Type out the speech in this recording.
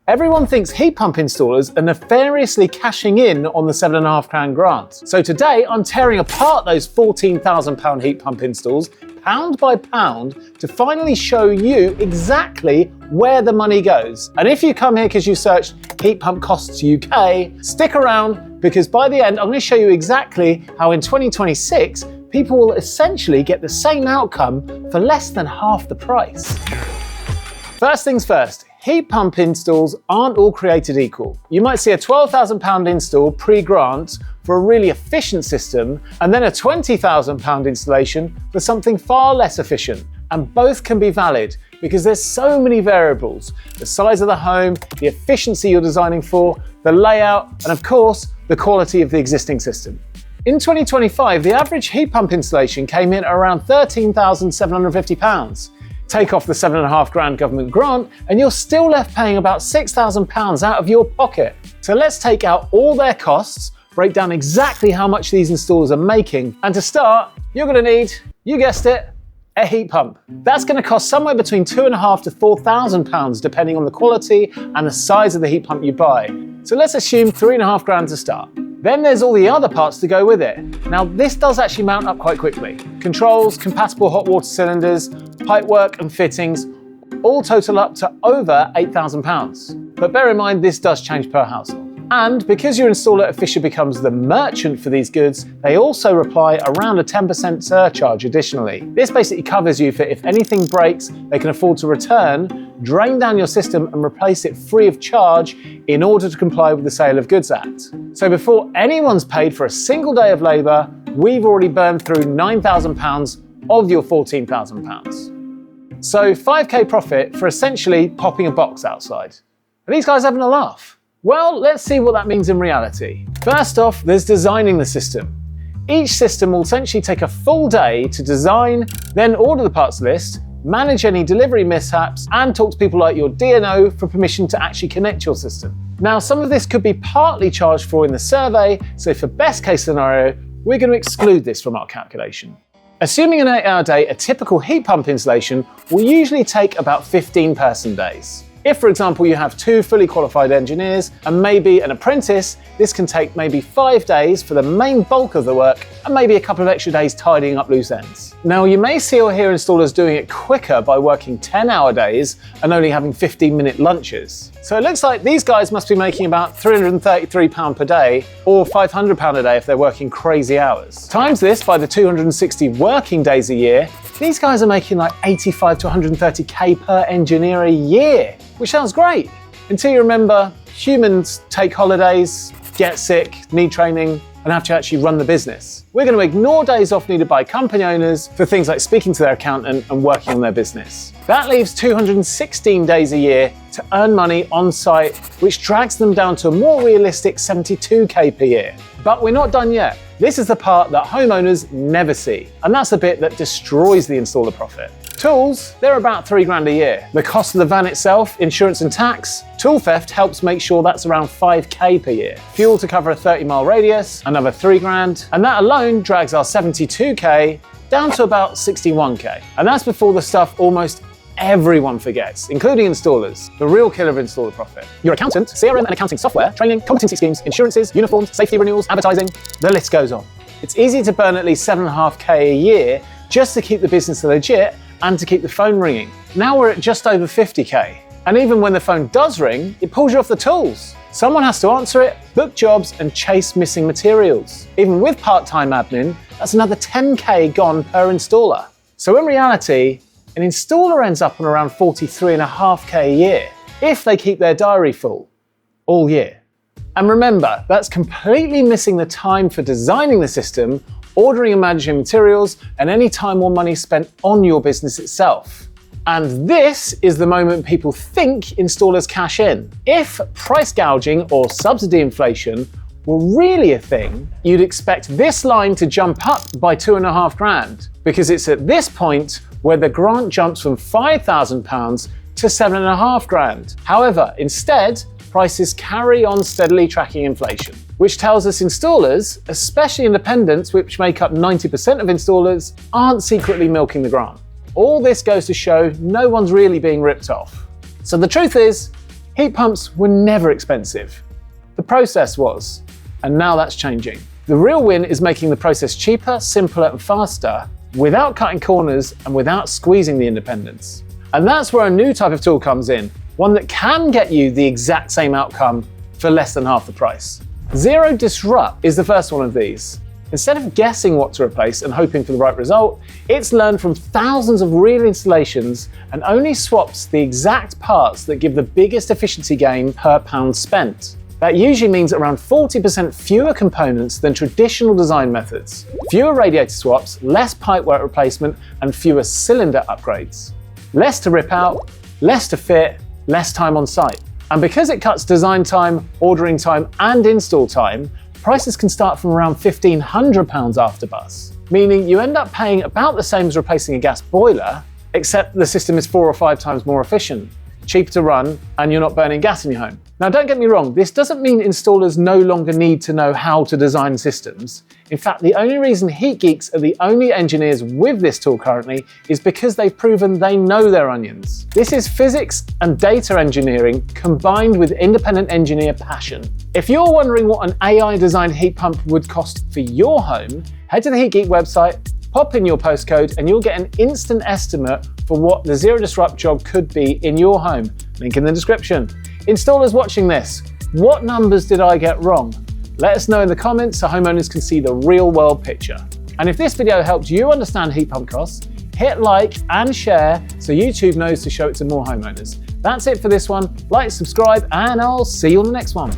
Everyone thinks heat pump installers are nefariously cashing in on the £7.5 grant. So today I'm tearing apart those £14,000 heat pump installs, pound by pound, to finally show you exactly where the money goes. And if you come here because you searched heat pump costs UK, stick around, because by the end I'm going to show you exactly how in 2026 people will essentially get the same outcome for less than half the price. First things first, heat pump installs aren't all created equal. You might see a £12,000 install pre-grant for a really efficient system, and then a £20,000 installation for something far less efficient. And both can be valid because there's so many variables: the size of the home, the efficiency you're designing for, the layout, and of course, the quality of the existing system. In 2025, the average heat pump installation came in at around £13,750. Take off the £7.5 government grant and you're still left paying about £6,000 out of your pocket. So let's take out all their costs, break down exactly how much these installers are making, and to start, you're going to need, you guessed it, a heat pump. That's going to cost somewhere between £2,500 to £4,000 depending on the quality and the size of the heat pump you buy. So let's assume £3.5 to start. Then there's all the other parts to go with it. Now this does actually mount up quite quickly. Controls, compatible hot water cylinders, pipework and fittings all total up to over £8,000. But bear in mind this does change per household. And because your installer at Fisher becomes the merchant for these goods, they also apply around a 10% surcharge additionally. This basically covers you for if anything breaks, they can afford to return, drain down your system and replace it free of charge in order to comply with the Sale of Goods Act. So before anyone's paid for a single day of labour, we've already burned through £9,000 of your £14,000. So 5k profit for essentially popping a box outside. Are these guys having a laugh? Well, let's see what that means in reality. First off, there's designing the system. Each system will essentially take a full day to design, then order the parts list, manage any delivery mishaps, and talk to people like your DNO for permission to actually connect your system. Now, some of this could be partly charged for in the survey, so for best case scenario, we're going to exclude this from our calculation. Assuming an 8-hour day, a typical heat pump installation will usually take about 15 person days. If, for example, you have 2 fully qualified engineers and maybe an apprentice, this can take maybe 5 days for the main bulk of the work and maybe a couple of extra days tidying up loose ends. Now, you may see or hear installers doing it quicker by working 10-hour days and only having 15-minute lunches. So it looks like these guys must be making about £333 per day or £500 a day if they're working crazy hours. Times this by the 260 working days a year, these guys are making like 85 to 130k per engineer a year, which sounds great, until you remember humans take holidays, get sick, need training, and have to actually run the business. We're going to ignore days off needed by company owners for things like speaking to their accountant and working on their business. That leaves 216 days a year to earn money on site, which drags them down to a more realistic 72k per year. But we're not done yet. This is the part that homeowners never see, and that's the bit that destroys the installer profit. Tools, they're about £3,000 a year. The cost of the van itself, insurance and tax, tool theft helps make sure that's around 5k per year. Fuel to cover a 30-mile radius, another £3,000, and that alone drags our 72k down to about 61k. And that's before the stuff almost everyone forgets, including installers, the real killer of installer profit. Your accountant, CRM and accounting software, training, competency schemes, insurances, uniforms, safety renewals, advertising, the list goes on. It's easy to burn at least 7.5k a year just to keep the business legit and to keep the phone ringing. Now we're at just over 50k. And even when the phone does ring, it pulls you off the tools. Someone has to answer it, book jobs, and chase missing materials. Even with part-time admin, that's another 10k gone per installer. So in reality, an installer ends up on around 43.5k a year if they keep their diary full all year. And remember, that's completely missing the time for designing the system, ordering and managing materials, and any time or money spent on your business itself. And this is the moment people think installers cash in. If price gouging or subsidy inflation were really a thing, you'd expect this line to jump up by £2,500, because it's at this point where the grant jumps from £5,000 to £7,500. However, instead, prices carry on steadily tracking inflation, which tells us installers, especially independents, which make up 90% of installers, aren't secretly milking the grant. All this goes to show no one's really being ripped off. So the truth is, Heat pumps were never expensive. The process was, and now that's changing. The real win is making the process cheaper, simpler and faster without cutting corners and without squeezing the independents. And that's where a new type of tool comes in, one that can get you the exact same outcome for less than half the price. Zero Disrupt is the first one of these. Instead of guessing what to replace and hoping for the right result, it's learned from thousands of real installations and only swaps the exact parts that give the biggest efficiency gain per pound spent. That usually means around 40% fewer components than traditional design methods, fewer radiator swaps, less pipework replacement, and fewer cylinder upgrades. Less to rip out, less to fit, less time on site. And because it cuts design time, ordering time, and install time, prices can start from around £1,500 after bus, meaning you end up paying about the same as replacing a gas boiler, except the system is 4 or 5 times more efficient, cheaper to run, and you're not burning gas in your home. Now, don't get me wrong, this doesn't mean installers no longer need to know how to design systems. In fact, the only reason Heat Geeks are the only engineers with this tool currently is because they've proven they know their onions. This is physics and data engineering combined with independent engineer passion. If you're wondering what an AI-designed heat pump would cost for your home, head to the Heat Geek website, pop in your postcode, and you'll get an instant estimate for what the Zero Disrupt job could be in your home. Link in the description. Installers watching this, what numbers did I get wrong? Let us know in the comments so homeowners can see the real world picture. And if this video helped you understand heat pump costs, hit like and share so YouTube knows to show it to more homeowners. That's it for this one. Like, subscribe, and I'll see you on the next one.